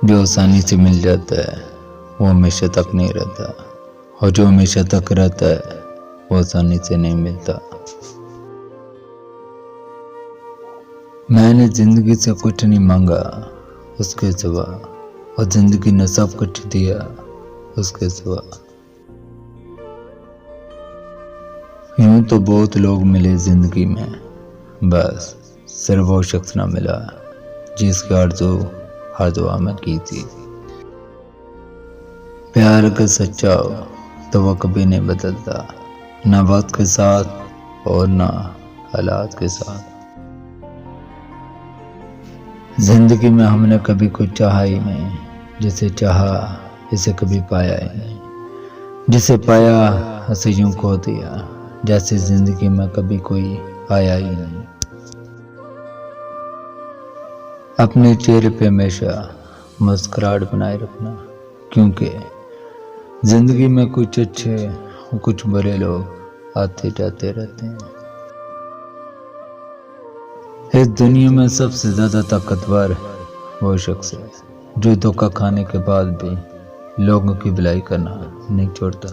جو آسانی سے مل جاتا ہے وہ ہمیشہ تک نہیں رہتا، اور جو ہمیشہ تک رہتا ہے وہ آسانی سے نہیں ملتا۔ میں نے زندگی سے کچھ نہیں مانگا اس کے سوا، اور زندگی نے سب کچھ دیا اس کے سوا۔ یوں تو بہت لوگ ملے زندگی میں، بس صرف وہ شخص نہ ملا جس کی آرزو ہر دعا میں کی تھی۔ پیار اگر سچا ہو تو وہ کبھی نہیں بدلتا، نہ وقت کے ساتھ اور نہ حالات کے ساتھ۔ زندگی میں ہم نے کبھی کچھ چاہا ہی نہیں، جسے چاہا اسے کبھی پایا ہی نہیں، جسے پایا اسے یوں کھو دیا جیسے زندگی میں کبھی کوئی آیا ہی نہیں۔ اپنے چہرے پہ ہمیشہ مسکراہٹ بنائے رکھنا، کیونکہ زندگی میں کچھ اچھے اور کچھ برے لوگ آتے جاتے رہتے ہیں۔ اس دنیا میں سب سے زیادہ طاقتور وہ شخص ہے جو دھوکہ کھانے کے بعد بھی لوگوں کی بھلائی کرنا نہیں چھوڑتا۔